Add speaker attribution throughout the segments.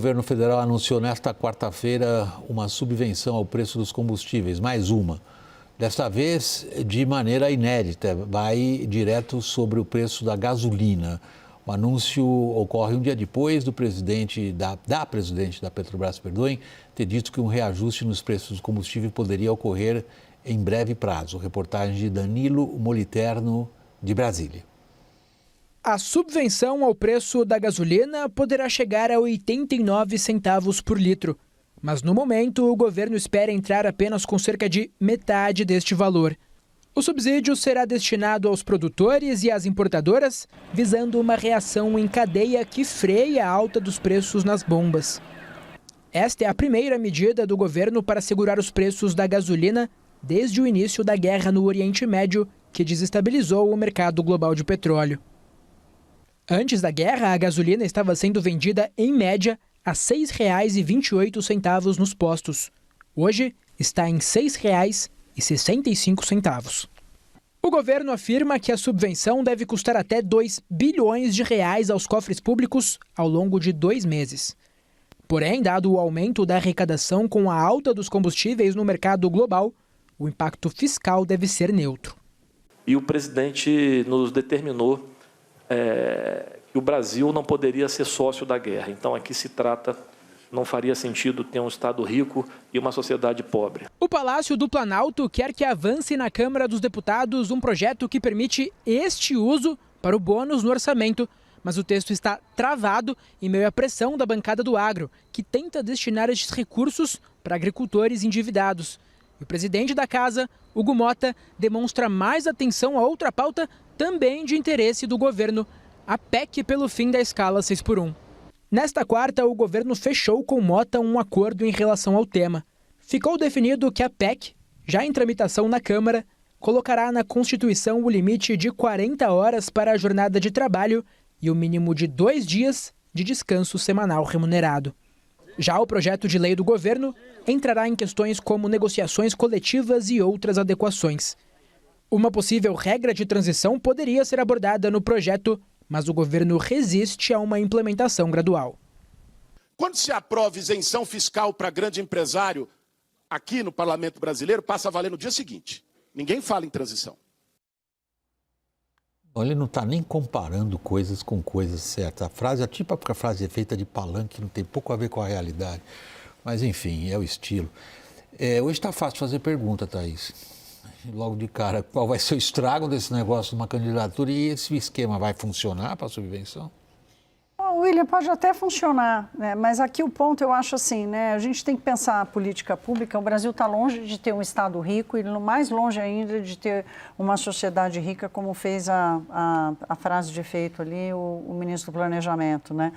Speaker 1: O governo federal anunciou nesta quarta-feira uma subvenção ao preço dos combustíveis, mais uma. Desta vez, de maneira inédita, vai direto sobre o preço da gasolina. O anúncio ocorre um dia depois do presidente da Petrobras, ter dito que um reajuste nos preços do combustível poderia ocorrer em breve prazo. Reportagem de Danilo Moliterno, de Brasília.
Speaker 2: A subvenção ao preço da gasolina poderá chegar a 89 centavos por litro. Mas no momento, o governo espera entrar apenas com cerca de metade deste valor. O subsídio será destinado aos produtores e às importadoras, visando uma reação em cadeia que freia a alta dos preços nas bombas. Esta é a primeira medida do governo para segurar os preços da gasolina desde o início da guerra no Oriente Médio, que desestabilizou o mercado global de petróleo. Antes da guerra, a gasolina estava sendo vendida, em média, a R$ 6,28 nos postos. Hoje, está em R$ 6,65. O governo afirma que a subvenção deve custar até 2 bilhões de reais aos cofres públicos ao longo de 2 meses. Porém, dado o aumento da arrecadação com a alta dos combustíveis no mercado global, o impacto fiscal deve ser neutro.
Speaker 3: E o presidente nos determinou que o Brasil não poderia ser sócio da guerra. Então, aqui se trata, não faria sentido ter um Estado rico e uma sociedade pobre.
Speaker 2: O Palácio do Planalto quer que avance na Câmara dos Deputados um projeto que permite este uso para o bônus no orçamento, mas o texto está travado em meio à pressão da bancada do agro, que tenta destinar estes recursos para agricultores endividados. E o presidente da casa, Hugo Mota, demonstra mais atenção a outra pauta também de interesse do governo, a PEC pelo fim da escala 6x1. Nesta quarta, o governo fechou com Mota um acordo em relação ao tema. Ficou definido que a PEC, já em tramitação na Câmara, colocará na Constituição o limite de 40 horas para a jornada de trabalho e o mínimo de 2 dias de descanso semanal remunerado. Já o projeto de lei do governo entrará em questões como negociações coletivas e outras adequações. Uma possível regra de transição poderia ser abordada no projeto, mas o governo resiste a uma implementação gradual.
Speaker 4: Quando se aprova isenção fiscal para grande empresário aqui no Parlamento Brasileiro, passa a valer no dia seguinte. Ninguém fala em transição.
Speaker 1: Ele não está nem comparando coisas com coisas certas. A frase, a típica frase é feita de palanque, não tem pouco a ver com a realidade. Mas, enfim, é o estilo. Hoje está fácil fazer pergunta, Thaís. Logo de cara, qual vai ser o estrago desse negócio de uma candidatura e esse esquema vai funcionar para a subvenção?
Speaker 5: William, pode até funcionar, né? Mas aqui o ponto eu acho assim, né? A gente tem que pensar a política pública. O Brasil está longe de ter um Estado rico e mais longe ainda de ter uma sociedade rica, como fez a frase de efeito ali o ministro do Planejamento, né?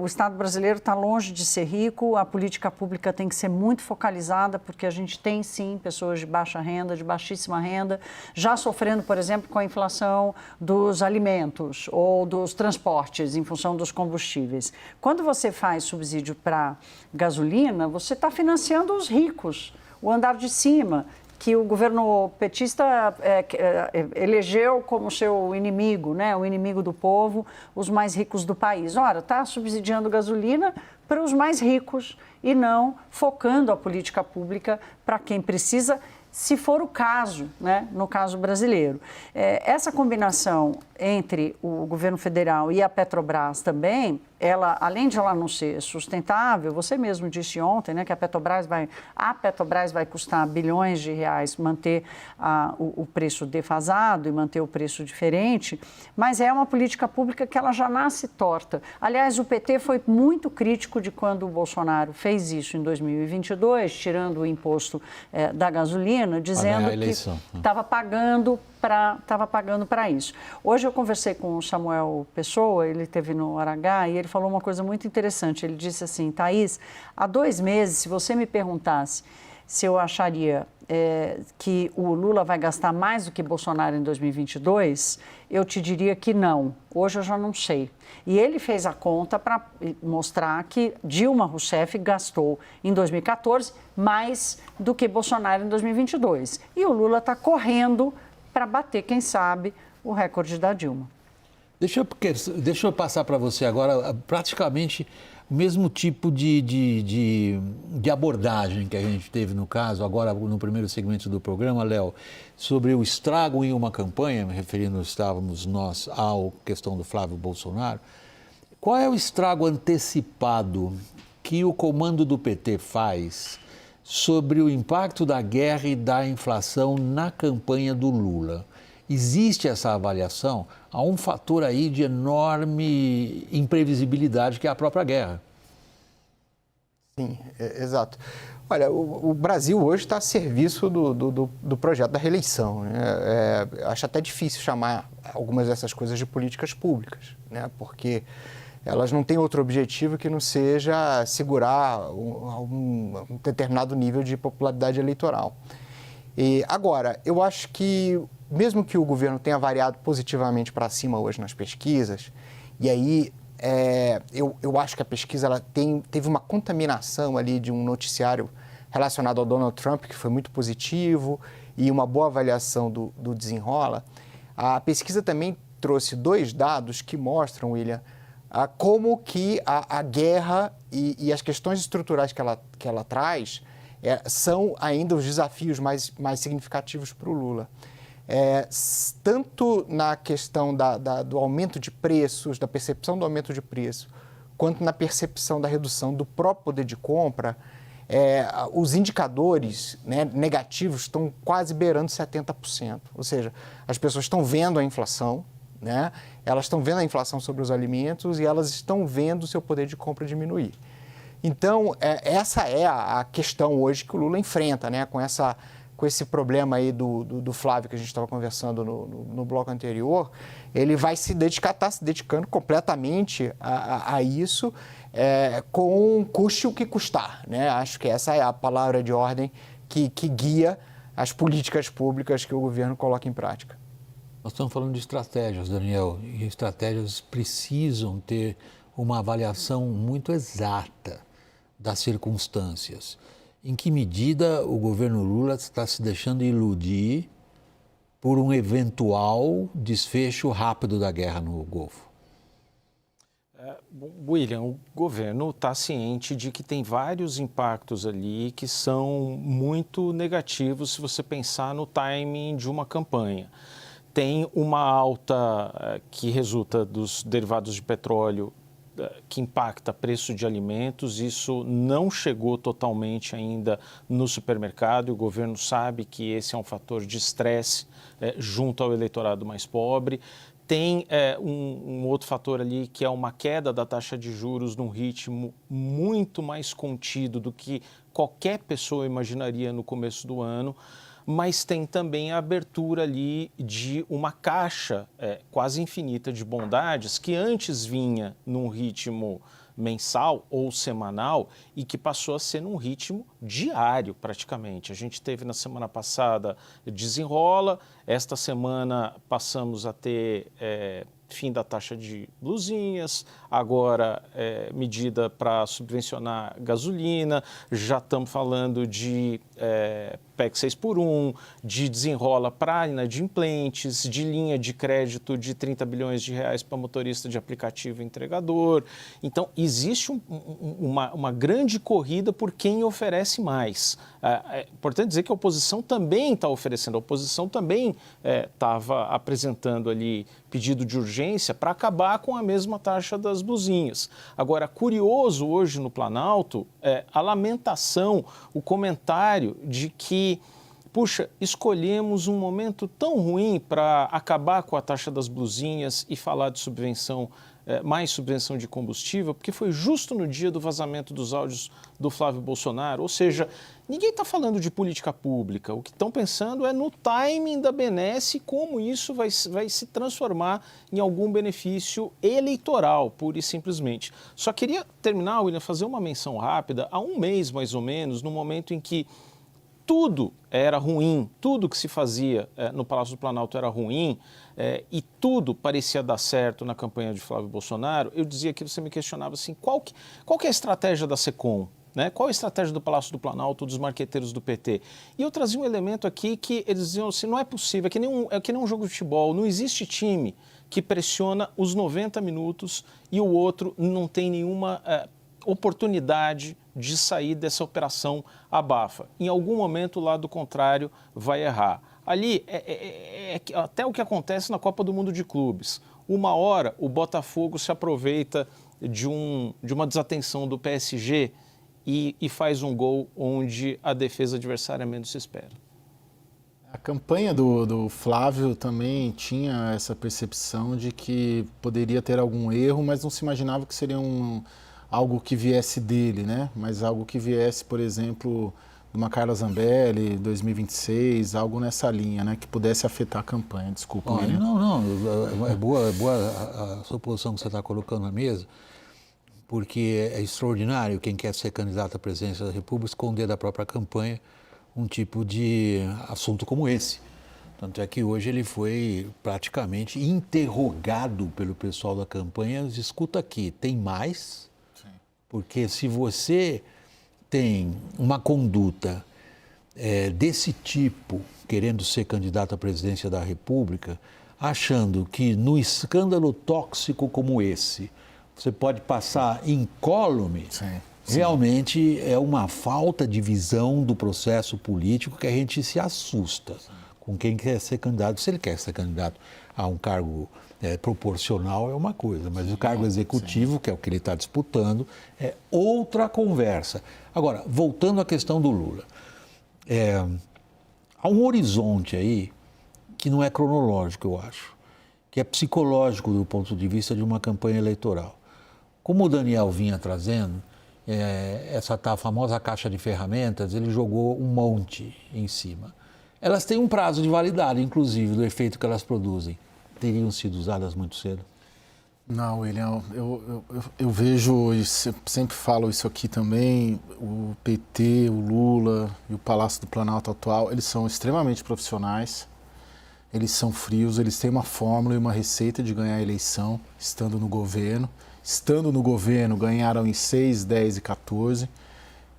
Speaker 5: O Estado brasileiro está longe de ser rico, a política pública tem que ser muito focalizada, porque a gente tem sim pessoas de baixa renda, de baixíssima renda, já sofrendo, por exemplo, com a inflação dos alimentos ou dos transportes em função dos combustíveis. Quando você faz subsídio para gasolina, você está financiando os ricos, o andar de cima, que o governo petista elegeu como seu inimigo, né? O inimigo do povo, os mais ricos do país. Ora, está subsidiando gasolina para os mais ricos e não focando a política pública para quem precisa, se for o caso, né, no caso brasileiro. Essa combinação entre o governo federal e a Petrobras também, ela, além de ela não ser sustentável, você mesmo disse ontem, né, que a Petrobras vai custar bilhões de reais manter o preço defasado e manter o preço diferente, mas é uma política pública que ela já nasce torta. Aliás, o PT foi muito crítico de quando o Bolsonaro fez isso em 2022, tirando o imposto da gasolina, dizendo que estava pagando para isso. Hoje eu conversei com o Samuel Pessoa, ele esteve no Aragá, e ele falou uma coisa muito interessante. Ele disse assim: Thaís, há 2 meses, se você me perguntasse se eu acharia que o Lula vai gastar mais do que Bolsonaro em 2022, eu te diria que não. Hoje eu já não sei. E ele fez a conta para mostrar que Dilma Rousseff gastou em 2014 mais do que Bolsonaro em 2022. E o Lula está correndo para bater, quem sabe, o recorde da Dilma.
Speaker 1: Deixa eu passar para você agora praticamente o mesmo tipo de abordagem que a gente teve no caso, agora no primeiro segmento do programa, Léo, sobre o estrago em uma campanha, estávamos nós à questão do Flávio Bolsonaro. Qual é o estrago antecipado que o comando do PT faz sobre o impacto da guerra e da inflação na campanha do Lula? Existe essa avaliação? Há um fator aí de enorme imprevisibilidade que é a própria guerra.
Speaker 6: Sim, exato. Olha, o Brasil hoje está a serviço do projeto da reeleição, né? Acho até difícil chamar algumas dessas coisas de políticas públicas, né? Porque elas não têm outro objetivo que não seja segurar um determinado nível de popularidade eleitoral. E agora, eu acho que, mesmo que o governo tenha variado positivamente para cima hoje nas pesquisas, e aí eu acho que a pesquisa teve uma contaminação ali de um noticiário relacionado ao Donald Trump, que foi muito positivo, e uma boa avaliação do Desenrola, a pesquisa também trouxe 2 dados que mostram, William, como que a guerra e as questões estruturais que ela traz são ainda os desafios mais significativos para o Lula. Tanto na questão do aumento de preços, da percepção do aumento de preço, quanto na percepção da redução do próprio poder de compra, os indicadores, né, negativos estão quase beirando 70%. Ou seja, as pessoas estão vendo a inflação, né? Elas estão vendo a inflação sobre os alimentos e elas estão vendo o seu poder de compra diminuir. Então, essa é a questão hoje que o Lula enfrenta, né? Com esse problema aí do Flávio que a gente estava conversando no bloco anterior. Ele vai está se dedicando completamente a isso, com custe o que custar, né? Acho que essa é a palavra de ordem que guia as políticas públicas que o governo coloca em prática.
Speaker 1: Nós estamos falando de estratégias, Daniel, e estratégias precisam ter uma avaliação muito exata das circunstâncias. Em que medida o governo Lula está se deixando iludir por um eventual desfecho rápido da guerra no Golfo?
Speaker 7: William, o governo está ciente de que tem vários impactos ali que são muito negativos se você pensar no timing de uma campanha. Tem uma alta que resulta dos derivados de petróleo que impacta preço de alimentos. Isso não chegou totalmente ainda no supermercado e o governo sabe que esse é um fator de estresse junto ao eleitorado mais pobre. Tem um outro fator ali que é uma queda da taxa de juros num ritmo muito mais contido do que qualquer pessoa imaginaria no começo do ano. Mas tem também a abertura ali de uma caixa quase infinita de bondades que antes vinha num ritmo mensal ou semanal e que passou a ser num ritmo diário praticamente. A gente teve na semana passada Desenrola, esta semana passamos a ter fim da taxa de blusinhas, agora medida para subvencionar gasolina, já estamos falando de PEC 6x1, de Desenrola para inadimplentes, de linha de crédito de 30 bilhões de reais para motorista de aplicativo entregador. Então, existe uma grande corrida por quem oferece mais. É importante dizer que a oposição também está oferecendo, a oposição também estava apresentando ali pedido de urgência para acabar com a mesma taxa das blusinhas. Agora, curioso hoje no Planalto a lamentação, o comentário de que, puxa, escolhemos um momento tão ruim para acabar com a taxa das blusinhas e falar de subvenção, mais subvenção de combustível, porque foi justo no dia do vazamento dos áudios do Flávio Bolsonaro. Ou seja, ninguém está falando de política pública. O que estão pensando é no timing da benesse e como isso vai se transformar em algum benefício eleitoral, pura e simplesmente. Só queria terminar, William, fazer uma menção rápida. Há um mês, mais ou menos, no momento em que tudo era ruim, tudo que se fazia no Palácio do Planalto era ruim e tudo parecia dar certo na campanha de Flávio Bolsonaro, eu dizia que você me questionava assim, qual que é a estratégia da SECOM? Né? Qual a estratégia do Palácio do Planalto, dos marqueteiros do PT? E eu trazia um elemento aqui que eles diziam assim, não é possível, é que nem um jogo de futebol, não existe time que pressiona os 90 minutos e o outro não tem nenhuma oportunidade de sair dessa operação abafa. Em algum momento o lado contrário vai errar. Ali é até o que acontece na Copa do Mundo de Clubes. Uma hora o Botafogo se aproveita de uma desatenção do PSG e faz um gol onde a defesa adversária menos se espera.
Speaker 8: A campanha do Flávio também tinha essa percepção de que poderia ter algum erro, mas não se imaginava que seria algo que viesse dele, né? Mas algo que viesse, por exemplo, de uma Carla Zambelli, 2026, algo nessa linha, né? Que pudesse afetar a campanha. Desculpa, William.
Speaker 1: Não, é boa a suposição que você está colocando na mesa, porque é extraordinário quem quer ser candidato à presidência da República esconder da própria campanha um tipo de assunto como esse. Tanto é que hoje ele foi praticamente interrogado pelo pessoal da campanha. Escuta aqui, tem mais? Sim. Porque se você tem uma conduta desse tipo, querendo ser candidato à presidência da República, achando que no escândalo tóxico como esse, você pode passar incólume, realmente é uma falta de visão do processo político que a gente se assusta com quem quer ser candidato. Se ele quer ser candidato a um cargo proporcional é uma coisa, mas o cargo executivo, que é o que ele está disputando, é outra conversa. Agora, voltando à questão do Lula, há um horizonte aí que não é cronológico, eu acho, que é psicológico do ponto de vista de uma campanha eleitoral. Como o Daniel vinha trazendo, essa famosa caixa de ferramentas, ele jogou um monte em cima. Elas têm um prazo de validade, inclusive, do efeito que elas produzem. Teriam sido usadas muito cedo?
Speaker 8: Não, William, eu vejo, e sempre falo isso aqui também, o PT, o Lula e o Palácio do Planalto atual, eles são extremamente profissionais, eles são frios, eles têm uma fórmula e uma receita de ganhar a eleição, estando no governo. Estando no governo, ganharam em 6, 10 e 14.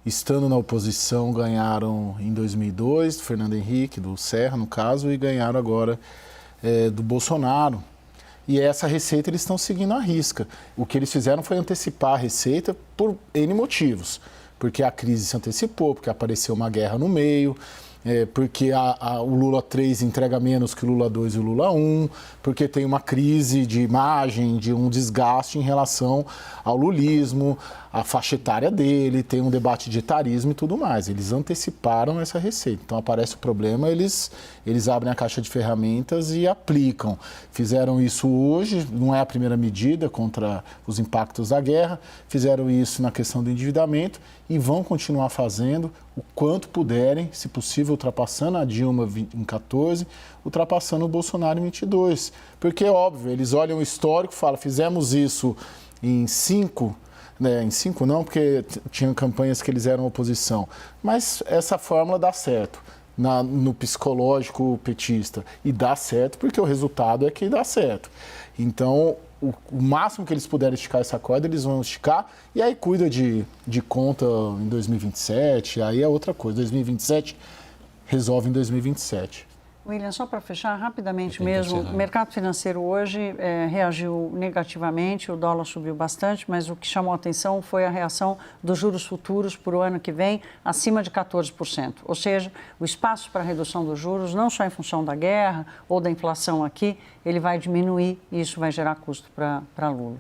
Speaker 8: Estando na oposição, ganharam em 2002, do Fernando Henrique, do Serra, no caso, e ganharam agora do Bolsonaro. E essa receita eles estão seguindo à risca. O que eles fizeram foi antecipar a receita por N motivos. Porque a crise se antecipou, porque apareceu uma guerra no meio, porque o Lula 3 entrega menos que o Lula 2 e o Lula 1, porque tem uma crise de imagem, de um desgaste em relação ao lulismo, a faixa etária dele, tem um debate de etarismo e tudo mais. Eles anteciparam essa receita. Então aparece o problema, eles abrem a caixa de ferramentas e aplicam. Fizeram isso hoje, não é a primeira medida contra os impactos da guerra, fizeram isso na questão do endividamento e vão continuar fazendo o quanto puderem, se possível ultrapassando a Dilma em 14, ultrapassando o Bolsonaro em 22. Porque é óbvio, eles olham o histórico e falam, fizemos isso em 5, em 5 não, porque tinham campanhas que eles eram oposição. Mas essa fórmula dá certo no psicológico petista. E dá certo porque o resultado é que dá certo. Então, o máximo que eles puderem esticar essa corda, eles vão esticar. E aí cuida de conta em 2027, aí é outra coisa. 2027 resolve em 2027.
Speaker 5: William, só para fechar rapidamente mesmo, o mercado financeiro hoje reagiu negativamente, o dólar subiu bastante, mas o que chamou a atenção foi a reação dos juros futuros para o ano que vem acima de 14%. Ou seja, o espaço para redução dos juros, não só em função da guerra ou da inflação aqui, ele vai diminuir e isso vai gerar custo para Lula.